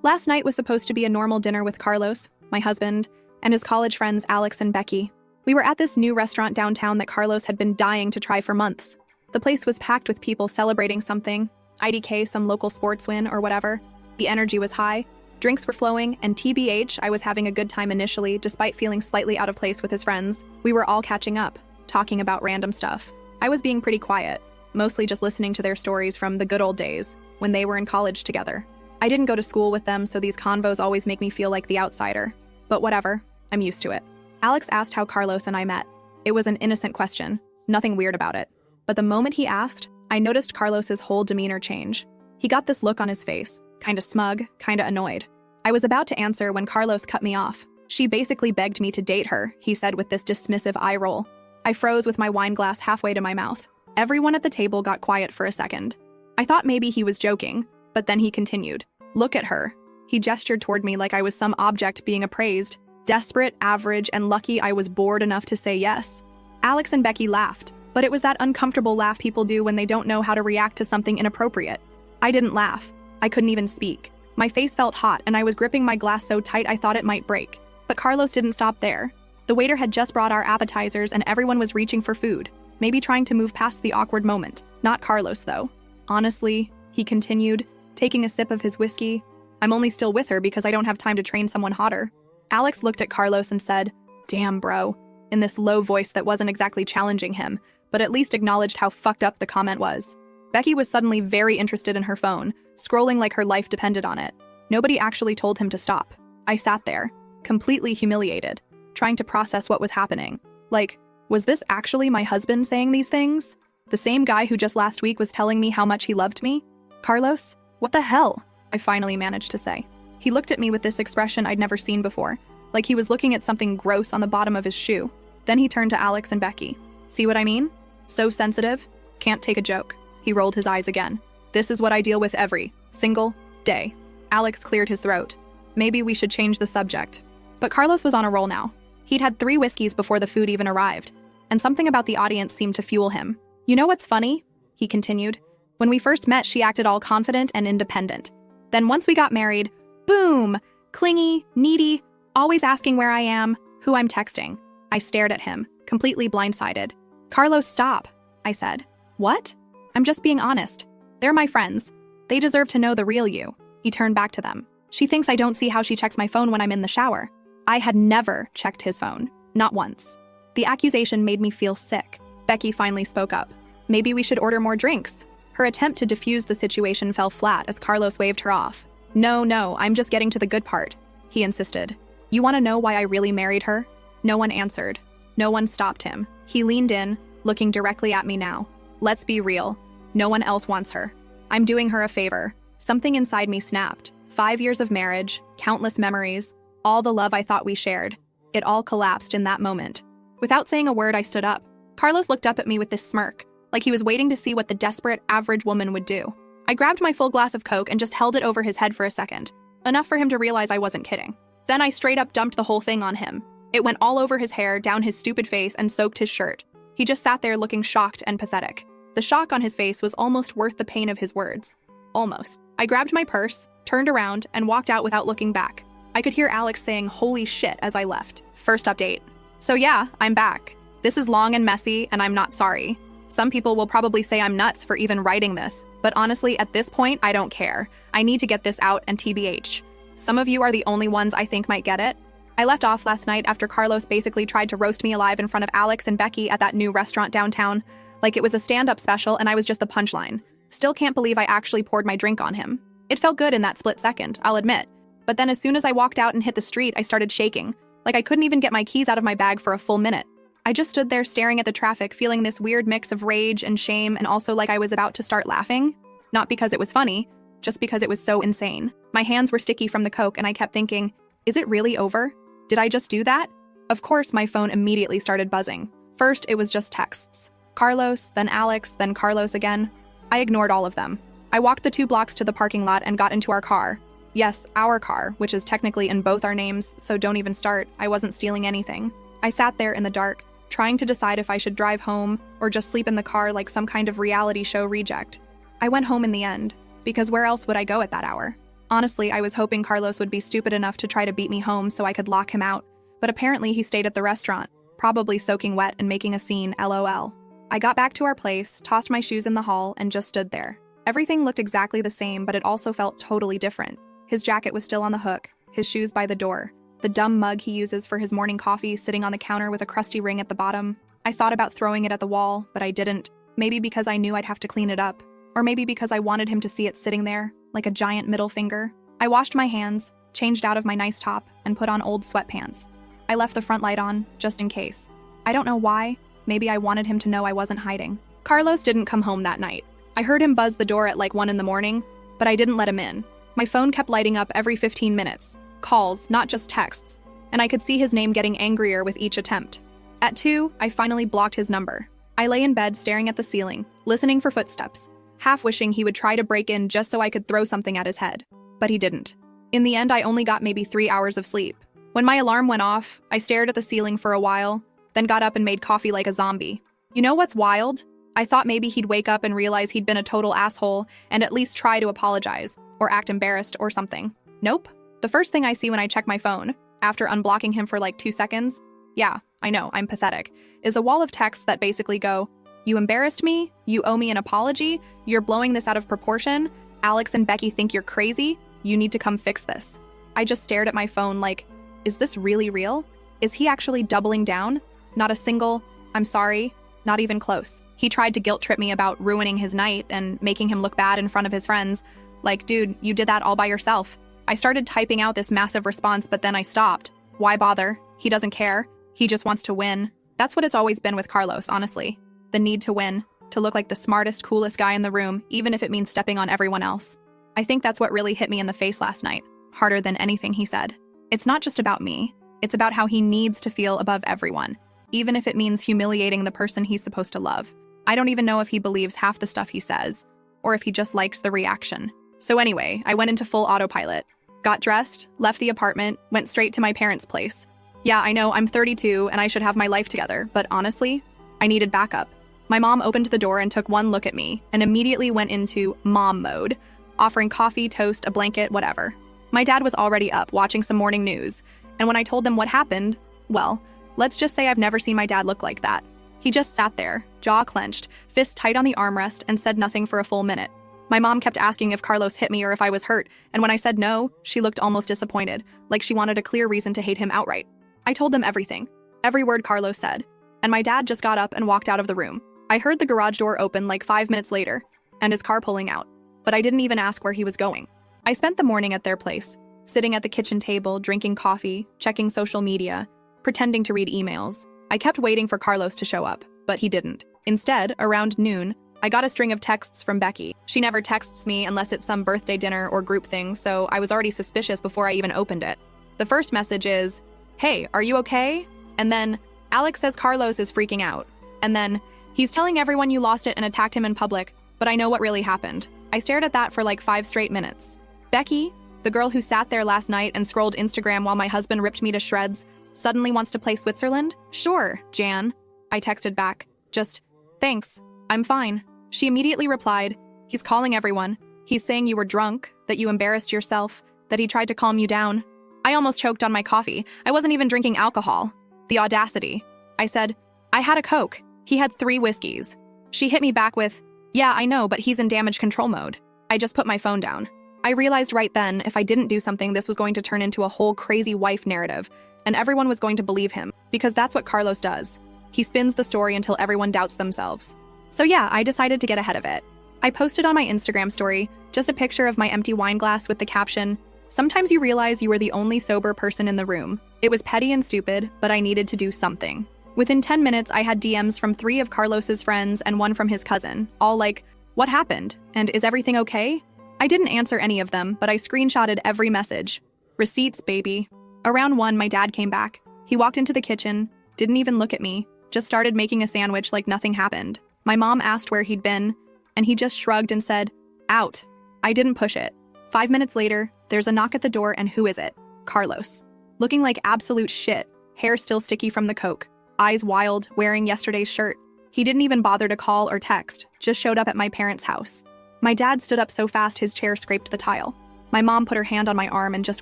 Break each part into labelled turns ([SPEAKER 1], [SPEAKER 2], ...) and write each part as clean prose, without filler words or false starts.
[SPEAKER 1] Last night was supposed to be a normal dinner with Carlos, my husband, and his college friends Alex and Becky. We were at this new restaurant downtown that Carlos had been dying to try for months. The place was packed with people celebrating something, IDK, some local sports win, or whatever. The energy was high, drinks were flowing, and TBH, I was having a good time initially, despite feeling slightly out of place with his friends. We were all catching up, talking about random stuff. I was being pretty quiet, mostly just listening to their stories from the good old days, when they were in college together. I didn't go to school with them, so these convos always make me feel like the outsider. But whatever, I'm used to it. Alex asked how Carlos and I met. It was an innocent question, nothing weird about it. But the moment he asked, I noticed Carlos's whole demeanor change. He got this look on his face, kinda smug, kinda annoyed. I was about to answer when Carlos cut me off. She basically begged me to date her, he said with this dismissive eye roll. I froze with my wine glass halfway to my mouth. Everyone at the table got quiet for a second. I thought maybe he was joking, but then he continued. Look at her. He gestured toward me like I was some object being appraised. Desperate, average, and lucky I was bored enough to say yes. Alex and Becky laughed, but it was that uncomfortable laugh people do when they don't know how to react to something inappropriate. I didn't laugh. I couldn't even speak. My face felt hot, and I was gripping my glass so tight I thought it might break. But Carlos didn't stop there. The waiter had just brought our appetizers, and everyone was reaching for food, maybe trying to move past the awkward moment. Not Carlos, though. Honestly, he continued, taking a sip of his whiskey, I'm only still with her because I don't have time to train someone hotter. Alex looked at Carlos and said, Damn, bro, in this low voice that wasn't exactly challenging him, but at least acknowledged how fucked up the comment was. Becky was suddenly very interested in her phone, scrolling like her life depended on it. Nobody actually told him to stop. I sat there, completely humiliated, trying to process what was happening. Like, was this actually my husband saying these things? The same guy who just last week was telling me how much he loved me? Carlos? What the hell? I finally managed to say. He looked at me with this expression I'd never seen before, like he was looking at something gross on the bottom of his shoe. Then he turned to Alex and Becky. See what I mean? So sensitive? Can't take a joke. He rolled his eyes again. This is what I deal with every single day. Alex cleared his throat. Maybe we should change the subject. But Carlos was on a roll now. He'd had 3 whiskeys before the food even arrived, and something about the audience seemed to fuel him. You know what's funny? He continued. When we first met, she acted all confident and independent. Then once we got married, boom! Clingy, needy, always asking where I am, who I'm texting. I stared at him, completely blindsided. Carlos, stop, I said. What? I'm just being honest. They're my friends. They deserve to know the real you. He turned back to them. She thinks I don't see how she checks my phone when I'm in the shower. I had never checked his phone. Not once. The accusation made me feel sick. Becky finally spoke up. Maybe we should order more drinks. Her attempt to defuse the situation fell flat as Carlos waved her off. No, I'm just getting to the good part, he insisted. You want to know why I really married her? No one answered. No one stopped him. He leaned in, looking directly at me now. Let's be real. No one else wants her. I'm doing her a favor. Something inside me snapped. 5 years of marriage, countless memories, all the love I thought we shared. It all collapsed in that moment. Without saying a word, I stood up. Carlos looked up at me with this smirk, like he was waiting to see what the desperate, average woman would do. I grabbed my full glass of Coke and just held it over his head for a second, enough for him to realize I wasn't kidding. Then I straight up dumped the whole thing on him. It went all over his hair, down his stupid face, and soaked his shirt. He just sat there looking shocked and pathetic. The shock on his face was almost worth the pain of his words. Almost. I grabbed my purse, turned around, and walked out without looking back. I could hear Alex saying, "Holy shit," as I left. First update. So yeah, I'm back. This is long and messy, and I'm not sorry. Some people will probably say I'm nuts for even writing this, but honestly, at this point, I don't care. I need to get this out and TBH. Some of you are the only ones I think might get it. I left off last night after Carlos basically tried to roast me alive in front of Alex and Becky at that new restaurant downtown, like it was a stand-up special and I was just the punchline. Still can't believe I actually poured my drink on him. It felt good in that split second, I'll admit. But then as soon as I walked out and hit the street, I started shaking, like I couldn't even get my keys out of my bag for a full minute. I just stood there staring at the traffic, feeling this weird mix of rage and shame, and also like I was about to start laughing. Not because it was funny, just because it was so insane. My hands were sticky from the Coke, and I kept thinking, is it really over? Did I just do that? Of course, my phone immediately started buzzing. First, it was just texts. Carlos, then Alex, then Carlos again. I ignored all of them. I walked the 2 blocks to the parking lot and got into our car. Yes, our car, which is technically in both our names, so don't even start. I wasn't stealing anything. I sat there in the dark, trying to decide if I should drive home or just sleep in the car like some kind of reality show reject. I went home in the end, because where else would I go at that hour? Honestly, I was hoping Carlos would be stupid enough to try to beat me home so I could lock him out, but apparently he stayed at the restaurant, probably soaking wet and making a scene, LOL. I got back to our place, tossed my shoes in the hall, and just stood there. Everything looked exactly the same, but it also felt totally different. His jacket was still on the hook, his shoes by the door, the dumb mug he uses for his morning coffee sitting on the counter with a crusty ring at the bottom. I thought about throwing it at the wall, but I didn't. Maybe because I knew I'd have to clean it up. Or maybe because I wanted him to see it sitting there, like a giant middle finger. I washed my hands, changed out of my nice top, and put on old sweatpants. I left the front light on, just in case. I don't know why. Maybe I wanted him to know I wasn't hiding. Carlos didn't come home that night. I heard him buzz the door at like 1 in the morning, but I didn't let him in. My phone kept lighting up every 15 minutes. Calls, not just texts. And I could see his name getting angrier with each attempt. At 2, I finally blocked his number. I lay in bed staring at the ceiling, listening for footsteps, half wishing he would try to break in just so I could throw something at his head. But he didn't. In the end, I only got maybe 3 hours of sleep. When my alarm went off, I stared at the ceiling for a while, then got up and made coffee like a zombie. You know what's wild? I thought maybe he'd wake up and realize he'd been a total asshole and at least try to apologize, or act embarrassed or something. Nope. The first thing I see when I check my phone, after unblocking him for like 2 seconds, yeah, I know, I'm pathetic, is a wall of texts that basically go, "You embarrassed me, you owe me an apology, you're blowing this out of proportion, Alex and Becky think you're crazy, you need to come fix this." I just stared at my phone like, is this really real? Is he actually doubling down? Not a single, "I'm sorry," not even close. He tried to guilt trip me about ruining his night and making him look bad in front of his friends. Like, dude, you did that all by yourself. I started typing out this massive response, but then I stopped. Why bother? He doesn't care. He just wants to win. That's what it's always been with Carlos, honestly. The need to win, to look like the smartest, coolest guy in the room, even if it means stepping on everyone else. I think that's what really hit me in the face last night, harder than anything he said. It's not just about me. It's about how he needs to feel above everyone, even if it means humiliating the person he's supposed to love. I don't even know if he believes half the stuff he says, or if he just likes the reaction. So anyway, I went into full autopilot. Got dressed, left the apartment, went straight to my parents' place. Yeah, I know, I'm 32 and I should have my life together, but honestly, I needed backup. My mom opened the door and took one look at me and immediately went into mom mode, offering coffee, toast, a blanket, whatever. My dad was already up watching some morning news, and when I told them what happened, well, let's just say I've never seen my dad look like that. He just sat there, jaw clenched, fist tight on the armrest, and said nothing for a full minute. My mom kept asking if Carlos hit me or if I was hurt, and when I said no, she looked almost disappointed, like she wanted a clear reason to hate him outright. I told them everything, every word Carlos said, and my dad just got up and walked out of the room. I heard the garage door open like 5 minutes later, and his car pulling out, but I didn't even ask where he was going. I spent the morning at their place, sitting at the kitchen table, drinking coffee, checking social media, pretending to read emails. I kept waiting for Carlos to show up, but he didn't. Instead, around noon, I got a string of texts from Becky. She never texts me unless it's some birthday dinner or group thing, so I was already suspicious before I even opened it. The first message is, "Hey, are you okay?" And then, "Alex says Carlos is freaking out." And then, "He's telling everyone you lost it and attacked him in public, but I know what really happened." I stared at that for like 5 straight minutes. Becky, the girl who sat there last night and scrolled Instagram while my husband ripped me to shreds, suddenly wants to play Switzerland? Sure, Jan. I texted back. Just, "Thanks, I'm fine." She immediately replied, "He's calling everyone. He's saying you were drunk, that you embarrassed yourself, that he tried to calm you down." I almost choked on my coffee. I wasn't even drinking alcohol. The audacity. I said, "I had a Coke. He had 3 whiskeys." She hit me back with, "Yeah, I know, but he's in damage control mode." I just put my phone down. I realized right then, if I didn't do something, this was going to turn into a whole crazy wife narrative, and everyone was going to believe him, because that's what Carlos does. He spins the story until everyone doubts themselves. So yeah, I decided to get ahead of it. I posted on my Instagram story just a picture of my empty wine glass with the caption, "Sometimes you realize you were the only sober person in the room." It was petty and stupid, but I needed to do something. Within 10 minutes, I had DMs from 3 of Carlos's friends and 1 from his cousin, all like, "What happened? And is everything okay?" I didn't answer any of them, but I screenshotted every message. Receipts, baby. Around 1, my dad came back. He walked into the kitchen, didn't even look at me, just started making a sandwich like nothing happened. My mom asked where he'd been, and he just shrugged and said, "Out." I didn't push it. 5 minutes later, there's a knock at the door, and who is it? Carlos. Looking like absolute shit, hair still sticky from the Coke, eyes wild, wearing yesterday's shirt. He didn't even bother to call or text, just showed up at my parents' house. My dad stood up so fast his chair scraped the tile. My mom put her hand on my arm and just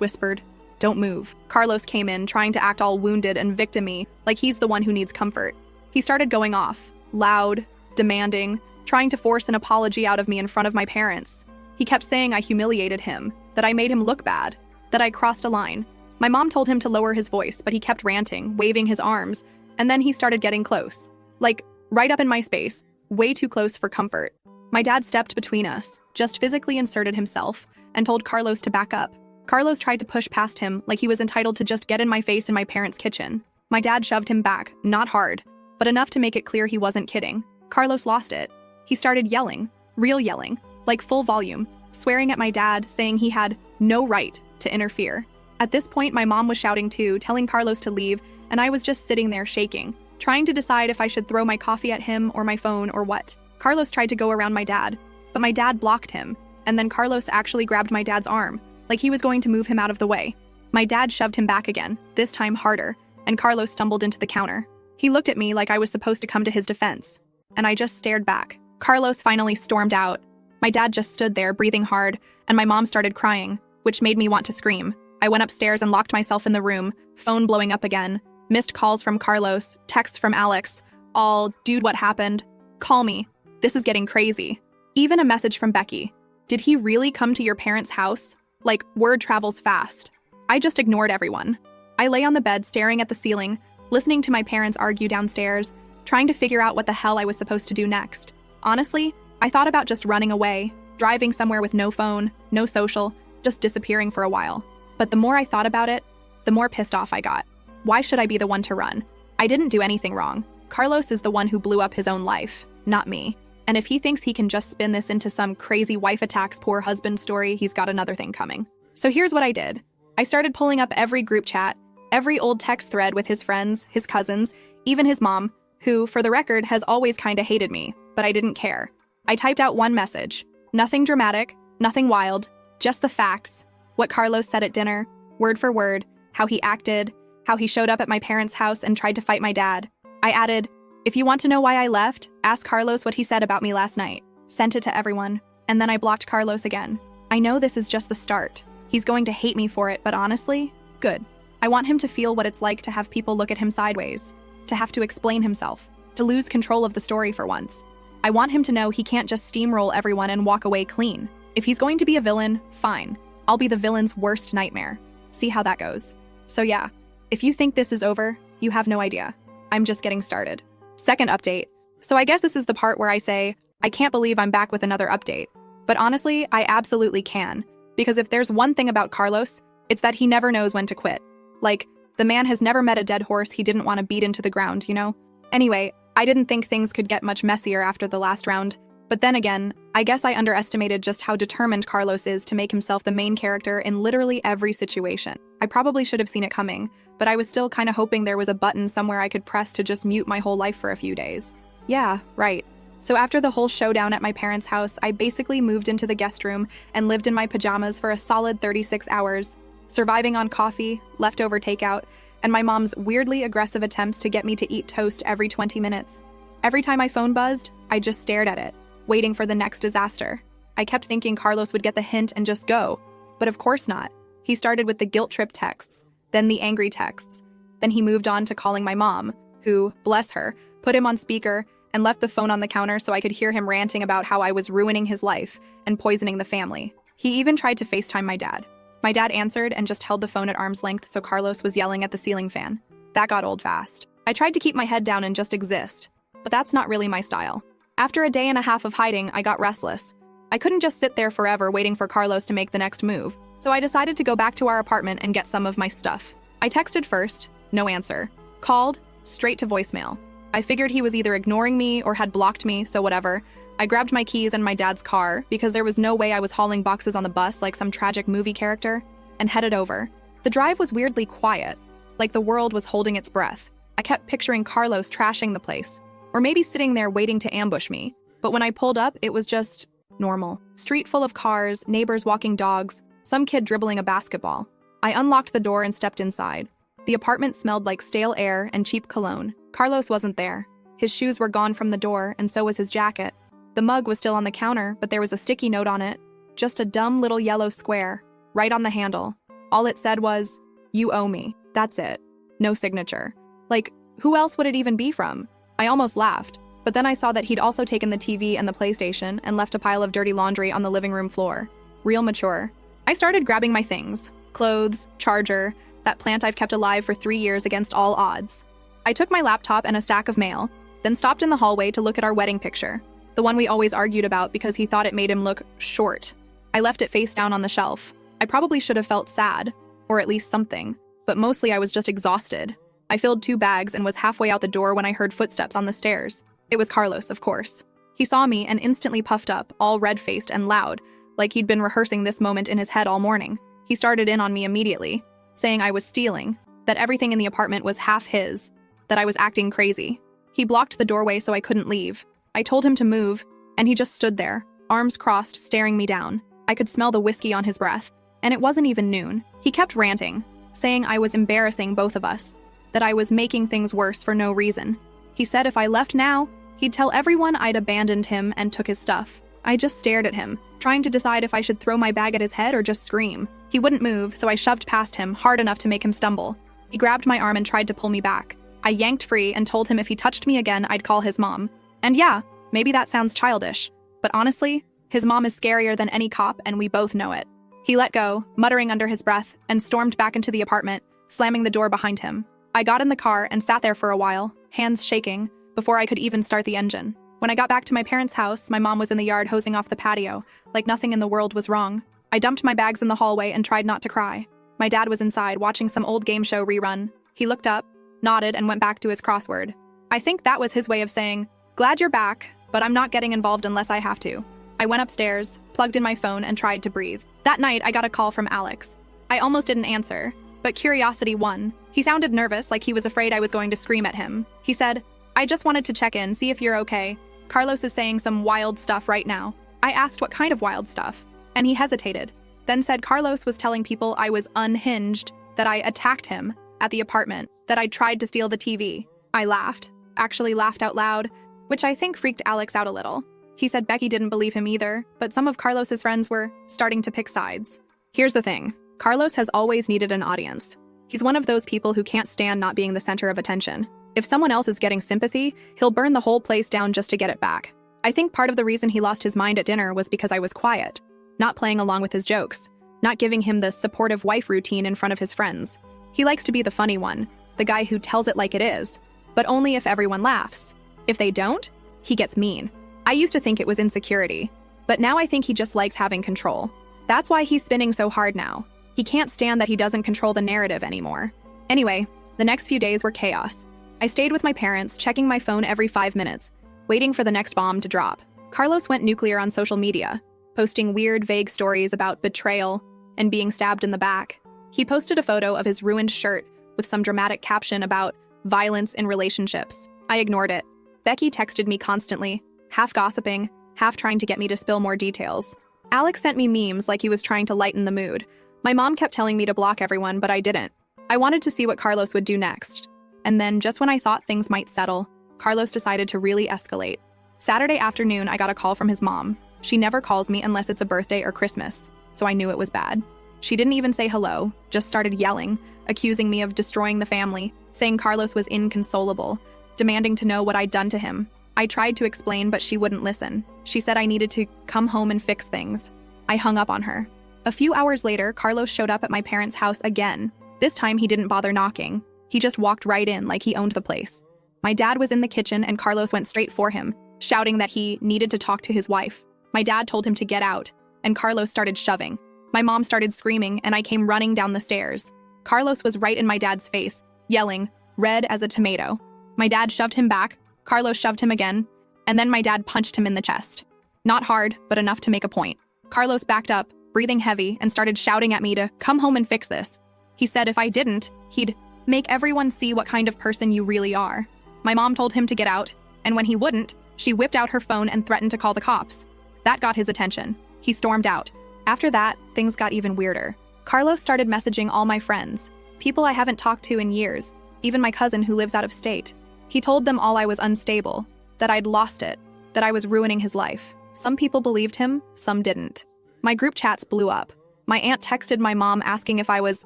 [SPEAKER 1] whispered, "Don't move." Carlos came in, trying to act all wounded and victim-y, like he's the one who needs comfort. He started going off, loud, demanding, trying to force an apology out of me in front of my parents. He kept saying I humiliated him, that I made him look bad, that I crossed a line. My mom told him to lower his voice, but he kept ranting, waving his arms, and then he started getting close. Like, right up in my space, way too close for comfort. My dad stepped between us, just physically inserted himself, and told Carlos to back up. Carlos tried to push past him like he was entitled to just get in my face in my parents' kitchen. My dad shoved him back, not hard, but enough to make it clear he wasn't kidding. Carlos lost it. He started yelling, real yelling, like full volume, swearing at my dad, saying he had no right to interfere. At this point, my mom was shouting too, telling Carlos to leave, and I was just sitting there shaking, trying to decide if I should throw my coffee at him or my phone or what. Carlos tried to go around my dad, but my dad blocked him, and then Carlos actually grabbed my dad's arm, like he was going to move him out of the way. My dad shoved him back again, this time harder, and Carlos stumbled into the counter. He looked at me like I was supposed to come to his defense, and I just stared back. Carlos finally stormed out. My dad just stood there, breathing hard, and my mom started crying, which made me want to scream. I went upstairs and locked myself in the room, phone blowing up again, missed calls from Carlos, texts from Alex, all, "Dude, what happened? Call me. This is getting crazy." Even a message from Becky. "Did he really come to your parents' house?" Like, word travels fast. I just ignored everyone. I lay on the bed staring at the ceiling, listening to my parents argue downstairs, trying to figure out what the hell I was supposed to do next. Honestly, I thought about just running away, driving somewhere with no phone, no social, just disappearing for a while. But the more I thought about it, the more pissed off I got. Why should I be the one to run? I didn't do anything wrong. Carlos is the one who blew up his own life, not me. And if he thinks he can just spin this into some crazy wife attacks poor husband story, he's got another thing coming. So here's what I did. I started pulling up every group chat, every old text thread with his friends, his cousins, even his mom, who, for the record, has always kinda hated me, but I didn't care. I typed out one message. Nothing dramatic, nothing wild, just the facts. What Carlos said at dinner, word for word, how he acted, how he showed up at my parents' house and tried to fight my dad. I added, "If you want to know why I left, ask Carlos what he said about me last night." Sent it to everyone, and then I blocked Carlos again. I know this is just the start. He's going to hate me for it, but honestly, good. I want him to feel what it's like to have people look at him sideways, to have to explain himself, to lose control of the story for once. I want him to know he can't just steamroll everyone and walk away clean. If he's going to be a villain, fine. I'll be the villain's worst nightmare. See how that goes. So yeah, if you think this is over, you have no idea. I'm just getting started. Second update. So I guess this is the part where I say, I can't believe I'm back with another update. But honestly, I absolutely can. Because if there's one thing about Carlos, it's that he never knows when to quit. Like, the man has never met a dead horse he didn't want to beat into the ground, you know? Anyway, I didn't think things could get much messier after the last round. But then again, I guess I underestimated just how determined Carlos is to make himself the main character in literally every situation. I probably should have seen it coming, but I was still kind of hoping there was a button somewhere I could press to just mute my whole life for a few days. Yeah, right. So after the whole showdown at my parents' house, I basically moved into the guest room and lived in my pajamas for a solid 36 hours, surviving on coffee, leftover takeout, and my mom's weirdly aggressive attempts to get me to eat toast every 20 minutes. Every time my phone buzzed, I just stared at it, waiting for the next disaster. I kept thinking Carlos would get the hint and just go, but of course not. He started with the guilt trip texts, then the angry texts. Then he moved on to calling my mom, who, bless her, put him on speaker and left the phone on the counter so I could hear him ranting about how I was ruining his life and poisoning the family. He even tried to FaceTime my dad. My dad answered and just held the phone at arm's length so Carlos was yelling at the ceiling fan. That got old fast. I tried to keep my head down and just exist, but that's not really my style. After a day and a half of hiding, I got restless. I couldn't just sit there forever waiting for Carlos to make the next move, so I decided to go back to our apartment and get some of my stuff. I texted first, no answer. Called, straight to voicemail. I figured he was either ignoring me or had blocked me, so whatever. I grabbed my keys and my dad's car, because there was no way I was hauling boxes on the bus like some tragic movie character, and headed over. The drive was weirdly quiet, like the world was holding its breath. I kept picturing Carlos trashing the place, or maybe sitting there waiting to ambush me. But when I pulled up, it was just normal. Street full of cars, neighbors walking dogs, some kid dribbling a basketball. I unlocked the door and stepped inside. The apartment smelled like stale air and cheap cologne. Carlos wasn't there. His shoes were gone from the door, and so was his jacket. The mug was still on the counter, but there was a sticky note on it. Just a dumb little yellow square. right on the handle. All it said was, "You owe me." That's it. No signature. Like, who else would it even be from? I almost laughed, but then I saw that he'd also taken the TV and the PlayStation and left a pile of dirty laundry on the living room floor. Real mature. I started grabbing my things. Clothes, charger, that plant I've kept alive for 3 years against all odds. I took my laptop and a stack of mail, then stopped in the hallway to look at our wedding picture, the one we always argued about because he thought it made him look short. I left it face down on the shelf. I probably should have felt sad, or at least something, but mostly I was just exhausted. I filled 2 bags and was halfway out the door when I heard footsteps on the stairs. It was Carlos, of course. He saw me and instantly puffed up, all red-faced and loud, like he'd been rehearsing this moment in his head all morning. He started in on me immediately, saying I was stealing, that everything in the apartment was half his, that I was acting crazy. He blocked the doorway so I couldn't leave. I told him to move, and he just stood there, arms crossed, staring me down. I could smell the whiskey on his breath, and it wasn't even noon. He kept ranting, saying I was embarrassing both of us, that I was making things worse for no reason. He said if I left now, he'd tell everyone I'd abandoned him and took his stuff. I just stared at him, trying to decide if I should throw my bag at his head or just scream. He wouldn't move, so I shoved past him, hard enough to make him stumble. He grabbed my arm and tried to pull me back. I yanked free and told him if he touched me again, I'd call his mom. And yeah, maybe that sounds childish, but honestly, his mom is scarier than any cop, and we both know it. He let go, muttering under his breath, and stormed back into the apartment, slamming the door behind him. I got in the car and sat there for a while, hands shaking, before I could even start the engine. When I got back to my parents' house, my mom was in the yard hosing off the patio, like nothing in the world was wrong. I dumped my bags in the hallway and tried not to cry. My dad was inside watching some old game show rerun. He looked up, nodded, and went back to his crossword. I think that was his way of saying, "Glad you're back, but I'm not getting involved unless I have to." I went upstairs, plugged in my phone, and tried to breathe. That night, I got a call from Alex. I almost didn't answer, but curiosity won. He sounded nervous, like he was afraid I was going to scream at him. He said, "I just wanted to check in, see if you're okay. Carlos is saying some wild stuff right now." I asked what kind of wild stuff, and he hesitated, then said Carlos was telling people I was unhinged, that I attacked him at the apartment, that I tried to steal the TV. I laughed, actually laughed out loud, which I think freaked Alex out a little. He said Becky didn't believe him either, but some of Carlos's friends were starting to pick sides. Here's the thing, Carlos has always needed an audience. He's one of those people who can't stand not being the center of attention. If someone else is getting sympathy, he'll burn the whole place down just to get it back. I think part of the reason he lost his mind at dinner was because I was quiet, not playing along with his jokes, not giving him the supportive wife routine in front of his friends. He likes to be the funny one, the guy who tells it like it is, but only if everyone laughs. If they don't, he gets mean. I used to think it was insecurity, but now I think he just likes having control. That's why he's spinning so hard now. He can't stand that he doesn't control the narrative anymore. Anyway, the next few days were chaos. I stayed with my parents, checking my phone every 5 minutes, waiting for the next bomb to drop. Carlos went nuclear on social media, posting weird, vague stories about betrayal and being stabbed in the back. He posted a photo of his ruined shirt with some dramatic caption about violence in relationships. I ignored it. Becky texted me constantly, half gossiping, half trying to get me to spill more details. Alex sent me memes like he was trying to lighten the mood. My mom kept telling me to block everyone, but I didn't. I wanted to see what Carlos would do next. And then, just when I thought things might settle, Carlos decided to really escalate. Saturday afternoon, I got a call from his mom. She never calls me unless it's a birthday or Christmas, so I knew it was bad. She didn't even say hello, just started yelling, accusing me of destroying the family, saying Carlos was inconsolable, demanding to know what I'd done to him. I tried to explain, but she wouldn't listen. She said I needed to come home and fix things. I hung up on her. A few hours later, Carlos showed up at my parents' house again. This time, he didn't bother knocking. He just walked right in like he owned the place. My dad was in the kitchen and Carlos went straight for him, shouting that he needed to talk to his wife. My dad told him to get out, and Carlos started shoving. My mom started screaming, and I came running down the stairs. Carlos was right in my dad's face, yelling, red as a tomato. My dad shoved him back, Carlos shoved him again, and then my dad punched him in the chest. Not hard, but enough to make a point. Carlos backed up, breathing heavy, and started shouting at me to come home and fix this. He said if I didn't, he'd make everyone see what kind of person you really are. My mom told him to get out, and when he wouldn't, she whipped out her phone and threatened to call the cops. That got his attention. He stormed out. After that, things got even weirder. Carlos started messaging all my friends, people I haven't talked to in years, even my cousin who lives out of state. He told them all I was unstable, that I'd lost it, that I was ruining his life. Some people believed him, some didn't. My group chats blew up. My aunt texted my mom asking if I was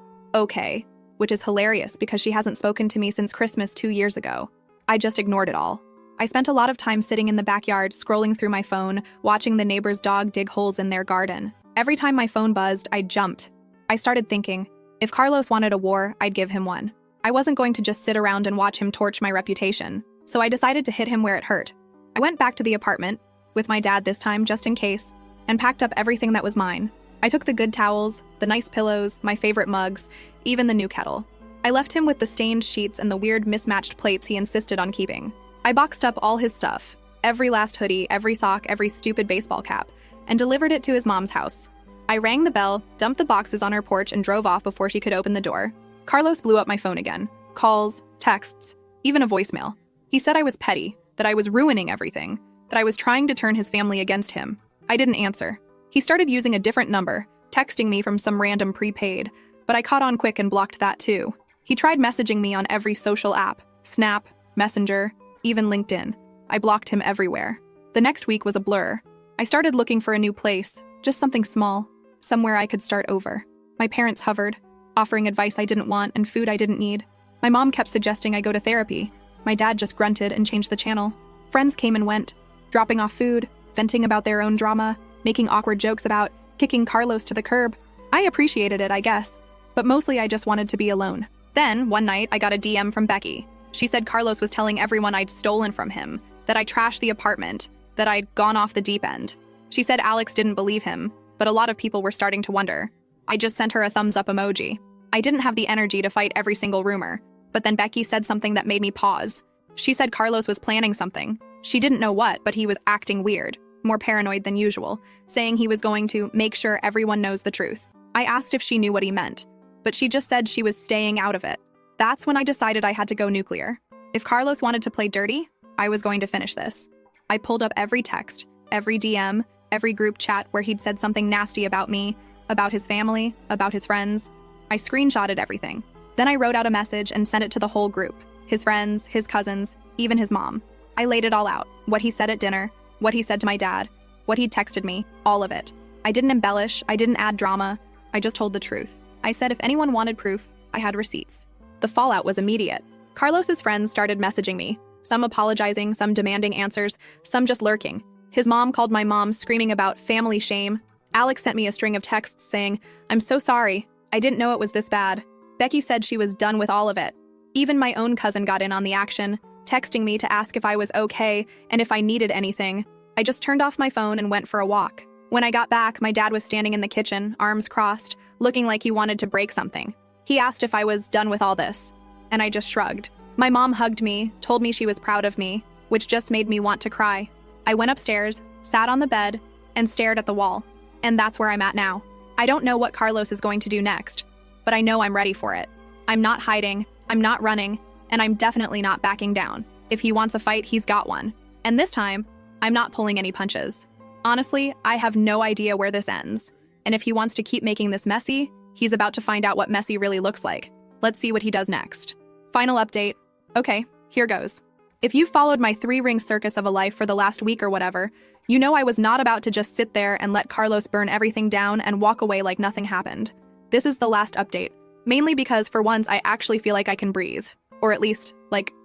[SPEAKER 1] okay, which is hilarious because she hasn't spoken to me since Christmas 2 years ago. I just ignored it all. I spent a lot of time sitting in the backyard, scrolling through my phone, watching the neighbor's dog dig holes in their garden. Every time my phone buzzed, I jumped. I started thinking, if Carlos wanted a war, I'd give him one. I wasn't going to just sit around and watch him torch my reputation, so I decided to hit him where it hurt. I went back to the apartment, with my dad this time just in case, and packed up everything that was mine. I took the good towels, the nice pillows, my favorite mugs, even the new kettle. I left him with the stained sheets and the weird mismatched plates he insisted on keeping. I boxed up all his stuff, every last hoodie, every sock, every stupid baseball cap, and delivered it to his mom's house. I rang the bell, dumped the boxes on her porch, and drove off before she could open the door. Carlos blew up my phone again. Calls, texts, even a voicemail. He said I was petty, that I was ruining everything, that I was trying to turn his family against him. I didn't answer. He started using a different number, texting me from some random prepaid, but I caught on quick and blocked that too. He tried messaging me on every social app, Snap, Messenger, even LinkedIn. I blocked him everywhere. The next week was a blur. I started looking for a new place, just something small, somewhere I could start over. My parents hovered, offering advice I didn't want and food I didn't need. My mom kept suggesting I go to therapy. My dad just grunted and changed the channel. Friends came and went, dropping off food, venting about their own drama, making awkward jokes about kicking Carlos to the curb. I appreciated it, I guess, but mostly I just wanted to be alone. Then, one night, I got a DM from Becky. She said Carlos was telling everyone I'd stolen from him, that I trashed the apartment, that I'd gone off the deep end. She said Alex didn't believe him, but a lot of people were starting to wonder. I just sent her a thumbs up emoji. I didn't have the energy to fight every single rumor, but then Becky said something that made me pause. She said Carlos was planning something. She didn't know what, but he was acting weird, more paranoid than usual, saying he was going to make sure everyone knows the truth. I asked if she knew what he meant, but she just said she was staying out of it. That's when I decided I had to go nuclear. If Carlos wanted to play dirty, I was going to finish this. I pulled up every text, every DM, every group chat where he'd said something nasty about me, about his family, about his friends. I screenshotted everything. Then I wrote out a message and sent it to the whole group, his friends, his cousins, even his mom. I laid it all out, what he said at dinner, what he said to my dad, what he'd texted me, all of it. I didn't embellish, I didn't add drama, I just told the truth. I said if anyone wanted proof, I had receipts. The fallout was immediate. Carlos's friends started messaging me, some apologizing, some demanding answers, some just lurking. His mom called my mom, screaming about family shame. Alex sent me a string of texts saying, "I'm so sorry. I didn't know it was this bad." Becky said she was done with all of it. Even my own cousin got in on the action, texting me to ask if I was okay and if I needed anything. I just turned off my phone and went for a walk. When I got back, my dad was standing in the kitchen, arms crossed, looking like he wanted to break something. He asked if I was done with all this, and I just shrugged. My mom hugged me, told me she was proud of me, which just made me want to cry. I went upstairs, sat on the bed, and stared at the wall. And that's where I'm at now. I don't know what Carlos is going to do next, but I know I'm ready for it. I'm not hiding, I'm not running, and I'm definitely not backing down. If he wants a fight, he's got one. And this time, I'm not pulling any punches. Honestly, I have no idea where this ends. And if he wants to keep making this messy, he's about to find out what messy really looks like. Let's see what he does next. Final update. Okay, here goes. If you've followed my 3-ring circus of a life for the last week or whatever, you know I was not about to just sit there and let Carlos burn everything down and walk away like nothing happened. This is the last update, mainly because for once I actually feel like I can breathe. Or at least,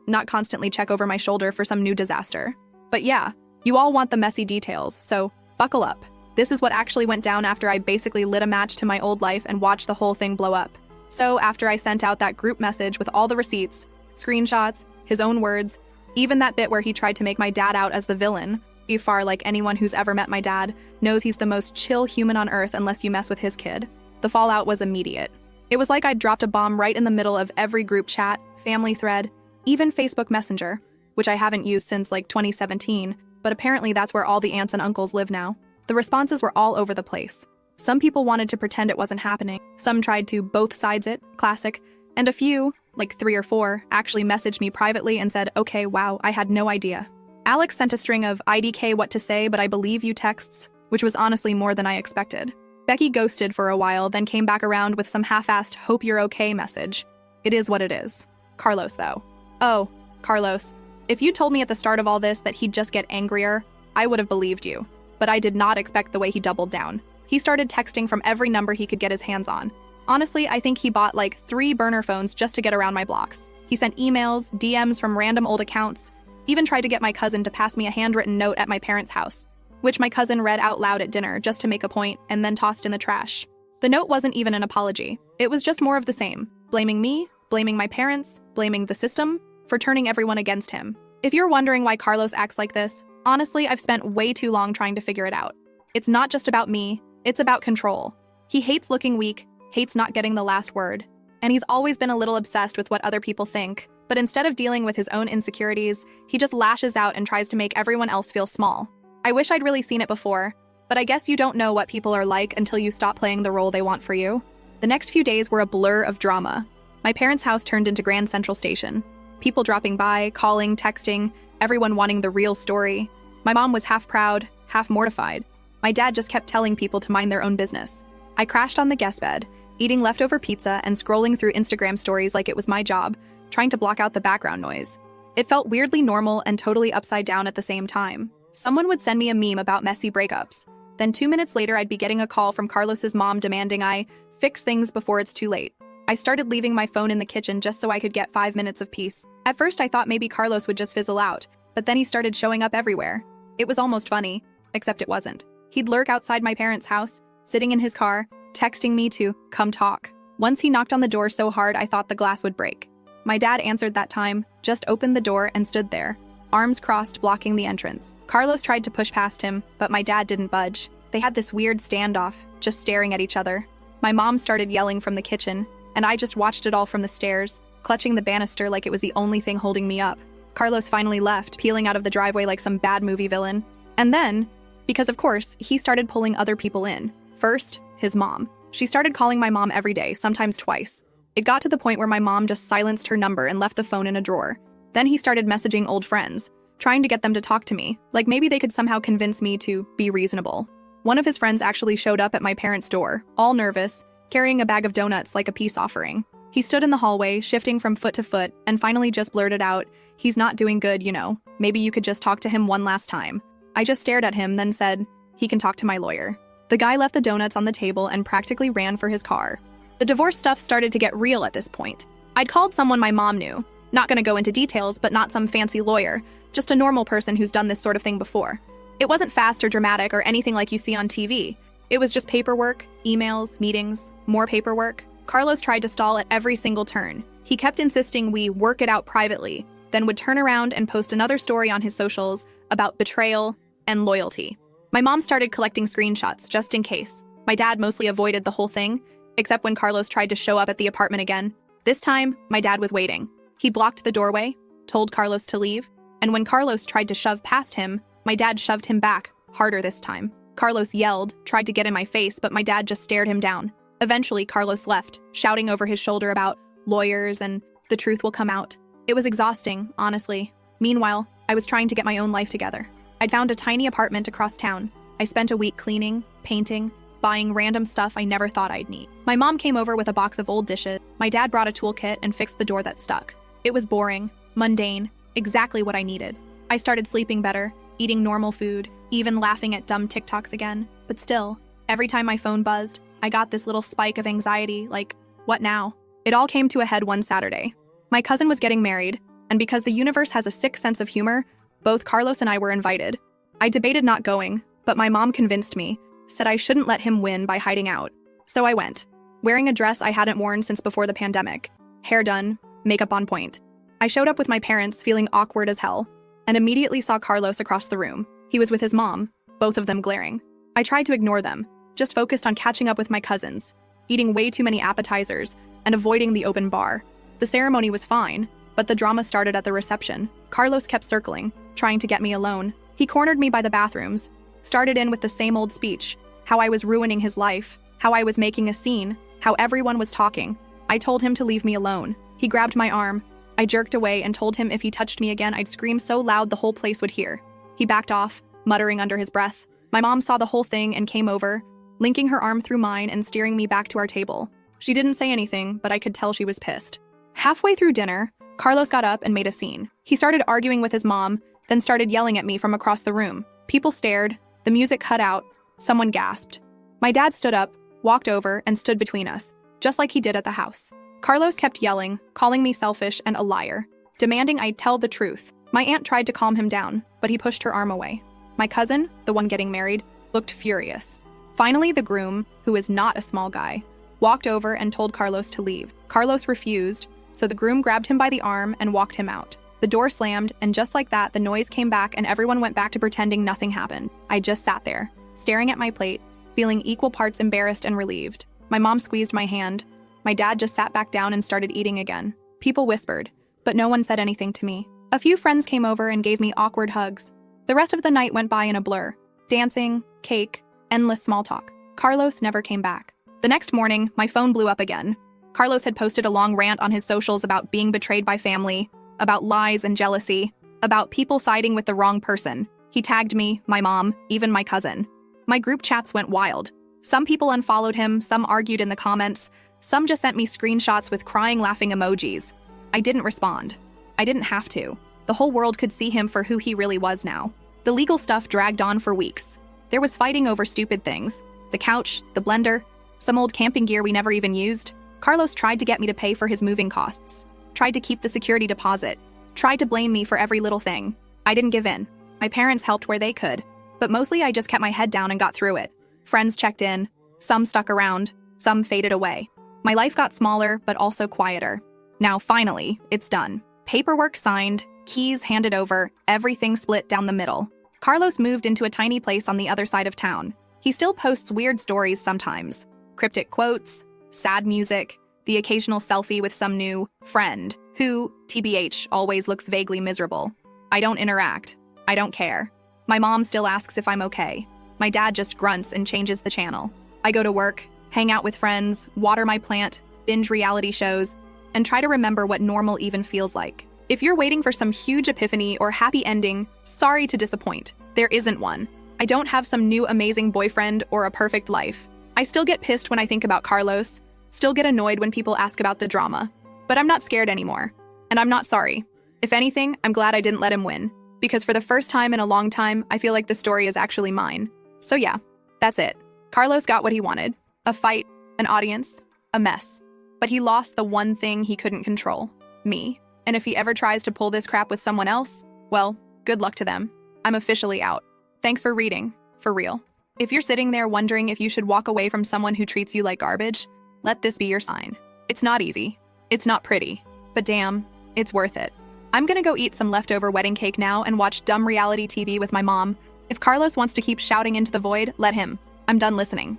[SPEAKER 1] not constantly check over my shoulder for some new disaster. But yeah, you all want the messy details, so buckle up. This is what actually went down after I basically lit a match to my old life and watched the whole thing blow up. So after I sent out that group message with all the receipts, screenshots, his own words, even that bit where he tried to make my dad out as the villain, Ifar, like anyone who's ever met my dad, knows he's the most chill human on earth unless you mess with his kid. The fallout was immediate. It was like I'd dropped a bomb right in the middle of every group chat, family thread, even Facebook Messenger, which I haven't used since 2017, but apparently that's where all the aunts and uncles live now. The responses were all over the place. Some people wanted to pretend it wasn't happening. Some tried to both sides it, classic, and a few, 3 or 4, actually messaged me privately and said, "Okay, wow, I had no idea." Alex sent a string of IDK what to say, but I believe you texts, which was honestly more than I expected. Becky ghosted for a while, then came back around with some half-assed hope you're okay message. It is what it is. Carlos, though. Oh, Carlos, if you told me at the start of all this that he'd just get angrier, I would have believed you. But I did not expect the way he doubled down. He started texting from every number he could get his hands on. Honestly, I think he bought like 3 burner phones just to get around my blocks. He sent emails, DMs from random old accounts, even tried to get my cousin to pass me a handwritten note at my parents' house, which my cousin read out loud at dinner just to make a point and then tossed in the trash. The note wasn't even an apology. It was just more of the same. Blaming me, blaming my parents, blaming the system for turning everyone against him. If you're wondering why Carlos acts like this, honestly, I've spent way too long trying to figure it out. It's not just about me, it's about control. He hates looking weak, hates not getting the last word, and he's always been a little obsessed with what other people think, but instead of dealing with his own insecurities, he just lashes out and tries to make everyone else feel small. I wish I'd really seen it before, but I guess you don't know what people are like until you stop playing the role they want for you. The next few days were a blur of drama. My parents' house turned into Grand Central Station. People dropping by, calling, texting, everyone wanting the real story. My mom was half proud, half mortified. My dad just kept telling people to mind their own business. I crashed on the guest bed, eating leftover pizza and scrolling through Instagram stories like it was my job, trying to block out the background noise. It felt weirdly normal and totally upside down at the same time. Someone would send me a meme about messy breakups. Then 2 minutes later, I'd be getting a call from Carlos's mom demanding I fix things before it's too late. I started leaving my phone in the kitchen just so I could get 5 minutes of peace. At first, I thought maybe Carlos would just fizzle out, but then he started showing up everywhere. It was almost funny, except it wasn't. He'd lurk outside my parents' house, sitting in his car, texting me to come talk. Once he knocked on the door so hard I thought the glass would break. My dad answered that time, just opened the door and stood there, arms crossed blocking the entrance. Carlos tried to push past him, but my dad didn't budge. They had this weird standoff, just staring at each other. My mom started yelling from the kitchen, and I just watched it all from the stairs, clutching the banister like it was the only thing holding me up. Carlos finally left, peeling out of the driveway like some bad movie villain. And then, because of course, he started pulling other people in. First, his mom. She started calling my mom every day, sometimes twice. It got to the point where my mom just silenced her number and left the phone in a drawer. Then he started messaging old friends, trying to get them to talk to me, like maybe they could somehow convince me to be reasonable. One of his friends actually showed up at my parents' door, all nervous, carrying a bag of donuts like a peace offering. He stood in the hallway, shifting from foot to foot, and finally just blurted out, "He's not doing good, you know. Maybe you could just talk to him one last time." I just stared at him, then said, "He can talk to my lawyer." The guy left the donuts on the table and practically ran for his car. The divorce stuff started to get real at this point. I'd called someone my mom knew. Not gonna go into details, but not some fancy lawyer, just a normal person who's done this sort of thing before. It wasn't fast or dramatic or anything like you see on TV. It was just paperwork, emails, meetings, more paperwork. Carlos tried to stall at every single turn. He kept insisting we work it out privately, then would turn around and post another story on his socials about betrayal and loyalty. My mom started collecting screenshots just in case. My dad mostly avoided the whole thing, except when Carlos tried to show up at the apartment again. This time, my dad was waiting. He blocked the doorway, told Carlos to leave, and when Carlos tried to shove past him, my dad shoved him back, harder this time. Carlos yelled, tried to get in my face, but my dad just stared him down. Eventually, Carlos left, shouting over his shoulder about lawyers and the truth will come out. It was exhausting, honestly. Meanwhile, I was trying to get my own life together. I'd found a tiny apartment across town. I spent a week cleaning, painting, buying random stuff I never thought I'd need. My mom came over with a box of old dishes. My dad brought a toolkit and fixed the door that stuck. It was boring, mundane, exactly what I needed. I started sleeping better, eating normal food, even laughing at dumb TikToks again. But still, every time my phone buzzed, I got this little spike of anxiety, like, what now? It all came to a head one Saturday. My cousin was getting married, and because the universe has a sick sense of humor, both Carlos and I were invited. I debated not going, but my mom convinced me, said I shouldn't let him win by hiding out. So I went, wearing a dress I hadn't worn since before the pandemic, hair done, makeup on point. I showed up with my parents feeling awkward as hell, and immediately saw Carlos across the room. He was with his mom, both of them glaring. I tried to ignore them, just focused on catching up with my cousins, eating way too many appetizers, and avoiding the open bar. The ceremony was fine, but the drama started at the reception. Carlos kept circling, trying to get me alone. He cornered me by the bathrooms, started in with the same old speech, how I was ruining his life, how I was making a scene, how everyone was talking. I told him to leave me alone. He grabbed my arm. I jerked away and told him if he touched me again, I'd scream so loud the whole place would hear. He backed off, muttering under his breath. My mom saw the whole thing and came over, linking her arm through mine and steering me back to our table. She didn't say anything, but I could tell she was pissed. Halfway through dinner, Carlos got up and made a scene. He started arguing with his mom, then started yelling at me from across the room. People stared, the music cut out, someone gasped. My dad stood up, walked over, and stood between us, just like he did at the house. Carlos kept yelling, calling me selfish and a liar, demanding I tell the truth. My aunt tried to calm him down, but he pushed her arm away. My cousin, the one getting married, looked furious. Finally, the groom, who is not a small guy, walked over and told Carlos to leave. Carlos refused, so the groom grabbed him by the arm and walked him out. The door slammed, and just like that, the noise came back and everyone went back to pretending nothing happened. I just sat there, staring at my plate, feeling equal parts embarrassed and relieved. My mom squeezed my hand. My dad just sat back down and started eating again. People whispered, but no one said anything to me. A few friends came over and gave me awkward hugs. The rest of the night went by in a blur. Dancing, cake, endless small talk. Carlos never came back. The next morning, my phone blew up again. Carlos had posted a long rant on his socials about being betrayed by family, about lies and jealousy, about people siding with the wrong person. He tagged me, my mom, even my cousin. My group chats went wild. Some people unfollowed him, some argued in the comments, some just sent me screenshots with crying, laughing emojis. I didn't respond. I didn't have to. The whole world could see him for who he really was now. The legal stuff dragged on for weeks. There was fighting over stupid things. The couch, the blender, some old camping gear we never even used. Carlos tried to get me to pay for his moving costs, tried to keep the security deposit, tried to blame me for every little thing. I didn't give in. My parents helped where they could, but mostly I just kept my head down and got through it. Friends checked in, some stuck around, some faded away. My life got smaller, but also quieter. Now, finally, it's done. Paperwork signed, keys handed over, everything split down the middle. Carlos moved into a tiny place on the other side of town. He still posts weird stories sometimes. Cryptic quotes, sad music, the occasional selfie with some new friend who, TBH, always looks vaguely miserable. I don't interact. I don't care. My mom still asks if I'm okay. My dad just grunts and changes the channel. I go to work, hang out with friends, water my plant, binge reality shows, and try to remember what normal even feels like. If you're waiting for some huge epiphany or happy ending, sorry to disappoint. There isn't one. I don't have some new amazing boyfriend or a perfect life. I still get pissed when I think about Carlos, still get annoyed when people ask about the drama. But I'm not scared anymore. And I'm not sorry. If anything, I'm glad I didn't let him win. Because for the first time in a long time, I feel like the story is actually mine. So yeah, that's it. Carlos got what he wanted. A fight, an audience, a mess. But he lost the one thing he couldn't control, me. And if he ever tries to pull this crap with someone else, well, good luck to them. I'm officially out. Thanks for reading, for real. If you're sitting there wondering if you should walk away from someone who treats you like garbage, let this be your sign. It's not easy. It's not pretty. But damn, it's worth it. I'm gonna go eat some leftover wedding cake now and watch dumb reality TV with my mom. If Carlos wants to keep shouting into the void, let him. I'm done listening.